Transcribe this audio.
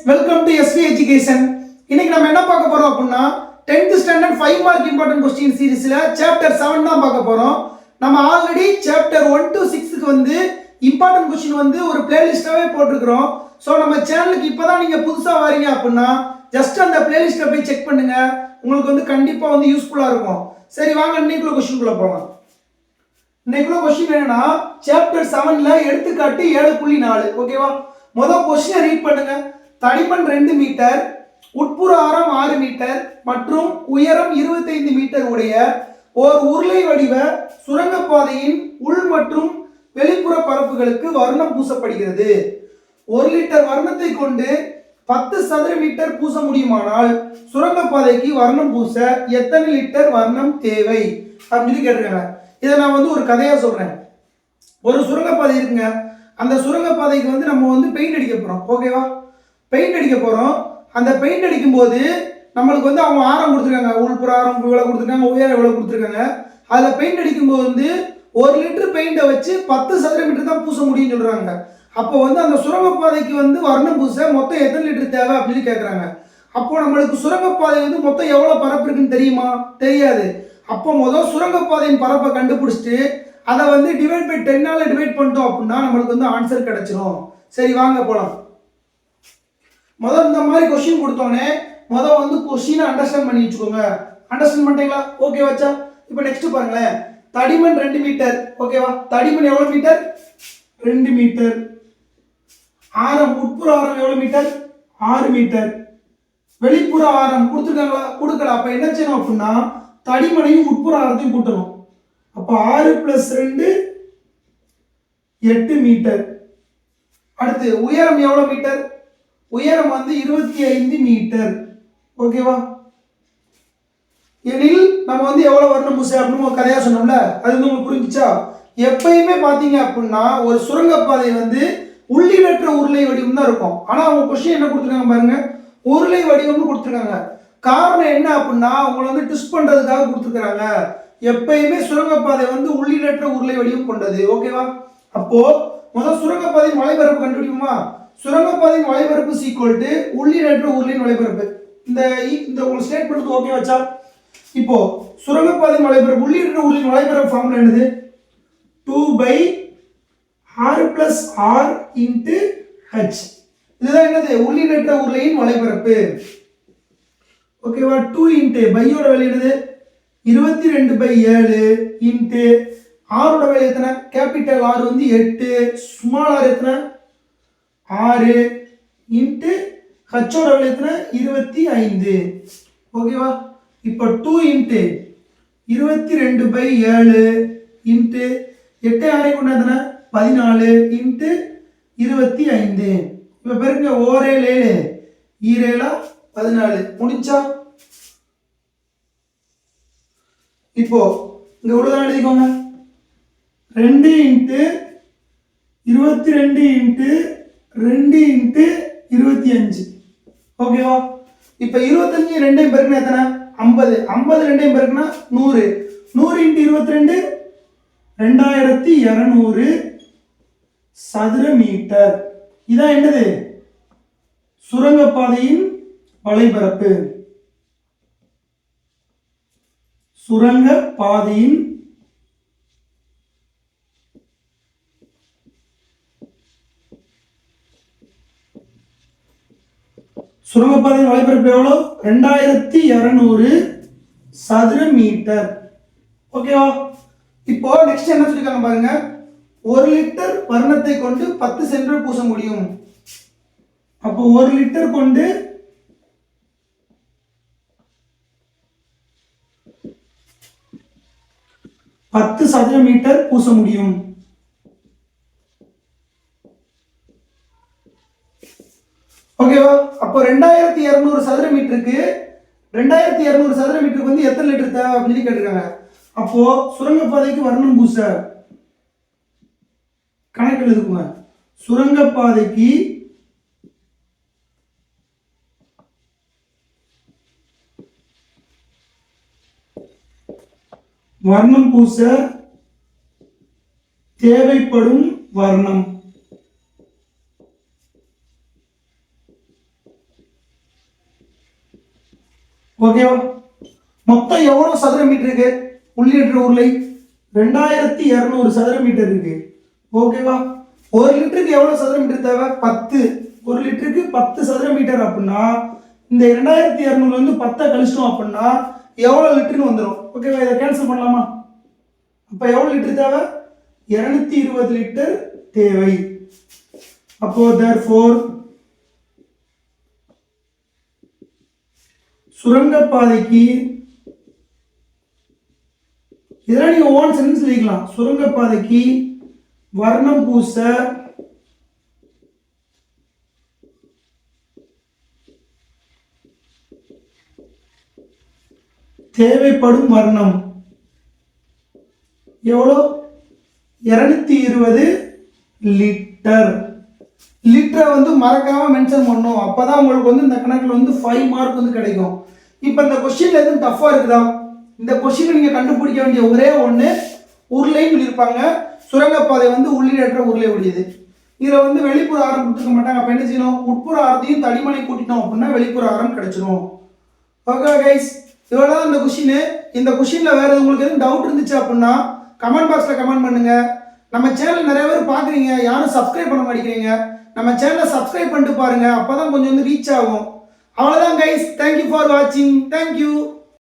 Welcome to SV education. இன்னைக்கு நம்ம என்ன பார்க்க போறோம் அப்படின்னா 10th standard 5 mark important question சீரிஸ்ல சாப்டர் 7 தான் பார்க்க போறோம். நம்ம ஆல்ரெடி சாப்டர் 1 to 6க்கு வந்து இம்பார்ட்டன்ட் கொஸ்டின் வந்து ஒரு பிளேலிஸ்டாவே போட்டுருக்கோம். ஸோ நம்ம சேனலுக்கு இப்போதான் நீங்க புதுசா வரீங்க அப்படின்னா ஜஸ்ட் அந்த பிளேலிஸ்ட்டை போய் செக் பண்ணுங்க. உங்களுக்கு வந்து கண்டிப்பா வந்து யூஸ்ஃபுல்லா இருக்கும். சரி வாங்க இன்னைக்குள்ள கொஸ்டின்குள்ள போகலாம். இன்னைக்குள்ள கொஸ்டின் என்னன்னா சாப்டர் 7ல எடுத்துக்காட்டு 7.4. ஓகேவா? முதல் கொஸ்டினை ரீட் பண்ணுங்க. தடிமன் 2 மீட்டர், உட்புற ஆரம் 6 மீட்டர் மற்றும் உயரம் 25 மீட்டர் உடைய ஓர் உருளை வடிவ சுரங்கப்பாதையின் உள் மற்றும் வெளிப்புற பரப்புகளுக்கு வர்ணம் பூசப்படுகிறது. 1 லிட்டர் வர்ணத்தை கொண்டு 10 சதுர மீட்டர் பூச முடியுமானால் சுரங்கப்பாதைக்கு வர்ணம் பூச எத்தனை லிட்டர் வர்ணம் தேவை அப்படின்னு சொல்லி கேட்டிருக்காங்க. இதை நான் வந்து ஒரு கதையா சொல்றேன். ஒரு சுரங்கப்பாதை இருக்குங்க. அந்த சுரங்கப்பாதைக்கு வந்து நம்ம வந்து பெயிண்ட் அடிக்க போறோம். ஓகேவா? பெயிண்ட் அடிக்க போறோம். அந்த பெயிண்ட் அடிக்கும் போது நம்மளுக்கு வந்து அவங்க ஆரம் கொடுத்துருக்காங்க. உள்புற ஆரம் இவ்வளவு கொடுத்துருக்காங்க, உயரம் இவ்வளவு கொடுத்துருக்காங்க. அதுல பெயிண்ட் அடிக்கும் போது வந்து 1 லிட்டர் பெயிண்டை வச்சு 10 சதுர மீட்டர் தான் பூச முடியும்னு சொல்றாங்க. அப்போ வந்து அந்த சுரங்கப்பாதைக்கு வந்து வர்ணம் பூச மொத்தம் எத்தனை லிட்டர் தேவை அப்படின்னு கேட்குறாங்க. அப்போ நம்மளுக்கு சுரங்கப்பாதை வந்து மொத்தம் எவ்வளவு பரப்பு இருக்குன்னு தெரியுமா? தெரியாது. அப்போ முதல் சுரங்கப்பாதையின் பரப்பை கண்டுபிடிச்சிட்டு அதை வந்து டிவைட் பை 10ஆல டிவைட் பண்ணிட்டோம் அப்படின்னா நம்மளுக்கு வந்து ஆன்சர் கிடைச்சிரும். சரி வாங்க போலாம். முதல் இந்த மாதிரி கொஸ்டின் கொடுத்தோன்னே முதல் வந்து கொஸ்டினை அண்டர்ஸ்டாண்ட் பண்ணி வச்சுக்கோங்க. அண்டர்ஸ்டாண்ட் பண்ணிட்டீங்களா? ஓகே வச்சா. இப்போ நெக்ஸ்ட் பாருங்களேன். தடிமன் 2 மீட்டர். ஓகேவா? தடிமன் எவ்வளவு மீட்டர்? 2 மீட்டர். ஆரம், உட்புற ஆரம் எவ்வளவு மீட்டர்? 6 மீட்டர். வெளிப்புற ஆரம் கொடுத்துருக்காங்களா? கொடுக்கல. அப்ப என்ன செய்யணும் அப்படின்னா தடிமனையும் உட்புற ஆரத்தையும் கூட்டணும். அப்ப 6 + 2 8 மீட்டர். அடுத்து உயரம் எவ்வளவு மீட்டர்? உயரம் வந்து 25 மீட்டர். ஓகேவா? எனில் நம்ம வந்து எவ்வளவு வர்ணம் பூசை அப்படின்னு கதையா சொன்னோம்ல, அது வந்து உங்களுக்கு புரிஞ்சுச்சா? எப்பயுமே பாத்தீங்க அப்படின்னா ஒரு சுரங்கப்பாதை வந்து உள்ளிடற்ற உருளை வடிவம் தான் இருக்கும். ஆனா அவங்க கொஸ்டின் என்ன கொடுத்துருக்காங்க பாருங்க, உருளை வடிவம்னு கொடுத்துருக்காங்க. காரணம் என்ன அப்படின்னா அவங்களை வந்து ட்விஸ்ட் பண்றதுக்காக கொடுத்துருக்காங்க. எப்பயுமே சுரங்கப்பாதை வந்து உள்ளிடற்ற உருளை வடிவம் கொண்டது. ஓகேவா? அப்போ முதல் சுரங்கப்பாதையின் வலைபரப்பு கண்டுபிடிக்குமா? சுரங்கப்பாதையின் வலைபரப்பு = உள்ளிடற்ற உருளையின் வலைபரப்பு. இந்த உங்களுக்கு ஸ்டேட்மெண்ட் ஓகே வச்சா? இப்போ சுரங்கப்பாதையின் வலைபரப்பு உள்ளிடற்ற உருளையின் வலைபரப்பு ஃபார்முலா என்னது? 2/r + r × h. இதுதான் என்னது? உள்ளிடற்ற உருளையின் வலைபரப்பு. ஓகேவா? 2 × பையோட வேல்யூ என்னது? 22/7 × r ஓட வேல்யூ எத்தனை? கேபிட்டல் R வந்து 8, ஸ்மால் r எத்தனை? 6 × h ஓட வேல்யூ எத்தனை? 25. ஓகேவா? இப்போ 2 × 22/7 × 8 6 கொண்டு எத்தனை? 14 × 25. இப்போ பாருங்க, 1 7 7 14 முடிஞ்சா? இப்போ இங்க உள்ளதான் எழுதிக்கோங்க. 2 × 22 × 2 × 25. ஓகேவா? இப்போ 25 2 பெருக்குனா எத்தனை? 50. 50 2 பெருக்குனா 100. 100 × 22 2200 சதுர மீட்டர். இதான் என்னது? சுரங்கப்பாதையின் வலைபரப்பு. சுரங்கப்பாதையின் வலைபரப்பு எவ்வளவு? 2200 சதுர மீட்டர். ஓகேவா? இப்போ நெக்ஸ்ட் என்ன சொல்லிருக்காங்க பாருங்க. 1 லிட்டர் வர்ணத்தை கொண்டு 10 சென்டிமீட்டர் பூச முடியும். அப்போ 1 லிட்டர் கொண்டு 10 சதுர மீட்டர் பூச முடியும். ஓகேவா? அப்போ 2200 சதுர மீட்டருக்கு 2200 சதுர மீட்டருக்கு வந்து எத்தனை லிட்டர் தேவை அப்படின்னு கேட்டிருக்காங்க. அப்போ சுரங்கப்பாதைக்கு வர்ணம் பூச கணக்கு எழுதுக்குங்க. சுரங்கப்பாதைக்கு வர்ணம் பூச தேவைப்படும் வர்ணம் ஓகேவா? மொத்தம் எவ்வளோ சதுர மீட்டர் இருக்கு உள்ளிட்ட உருளை? 2200 சதுர மீட்டர் இருக்கு. ஓகேவா? 1 லிட்டருக்கு எவ்வளோ சதுர மீட்டர் தேவை? 10. 1 லிட்டருக்கு 10 சதுர மீட்டர் அப்படின்னா இந்த 2200 வந்து 10 கழிச்சிட்டோம் அப்படின்னா எவ்வளோ லிட்டர்னு வந்துடும். ஓகேவா? இதை கேன்சல் பண்ணலாமா? அப்போ எவ்வளோ லிட்டர் தேவை? 220 லிட்டர் தேவை. அப்போ therefore சுரங்கப்பாதைக்கு இதெல்லாம் நீங்க ஓன் சென்டென்ஸ் எழுதிக்கலாம். சுரங்கப்பாதைக்கு வர்ணம் பூச தேவைப்படும் வர்ணம் எவ்வளோ? 220 லிட்டர். லிட்டரை வந்து மறக்காம மென்ஷன் பண்ணும். அப்பதான் உங்களுக்கு வந்து இந்த கணக்கில் வந்து 5 மார்க் வந்து கிடைக்கும். இப்போ இந்த கொஸ்டின்ல எதுவும் டஃபா இருக்குதா? இந்த கொஸ்டினை நீங்க கண்டுபிடிக்க வேண்டிய ஒரே ஒன்று உருளைன்னு சொல்லியிருப்பாங்க. சுரங்கப்பாதை வந்து உள்ளிடற்ற உருளை உடையது. இதில் வந்து வெளிப்புற ஆரம் கொடுத்துக்க மாட்டாங்க. அப்போ என்ன செய்யணும்? உட்புற ஆரத்தையும் தடிமனை கூட்டிட்டோம் அப்படின்னா வெளிப்புற ஆரம் கிடைச்சிடும். ஓகே கைஸ், இவ்வளோதான் இந்த கொஸ்டின். இந்த கொஸ்டினில் வேறு உங்களுக்கு எதுவும் டவுட் இருந்துச்சு அப்படின்னா கமெண்ட் பாக்ஸில் கமெண்ட் பண்ணுங்க. நம்ம சேனல் நிறைய பேர் பார்க்குறீங்க, யாரும் சப்ஸ்கிரைப் பண்ண மாட்டேங்கிறீங்க. நம்ம சேனலை சப்ஸ்கிரைப் பண்ணிட்டு பாருங்க, அப்போ தான் கொஞ்சம் வந்து ரீச் ஆகும். அவ்வளோதான் கைஸ், தேங்க்யூ ஃபார் வாட்சிங். தேங்க்யூ.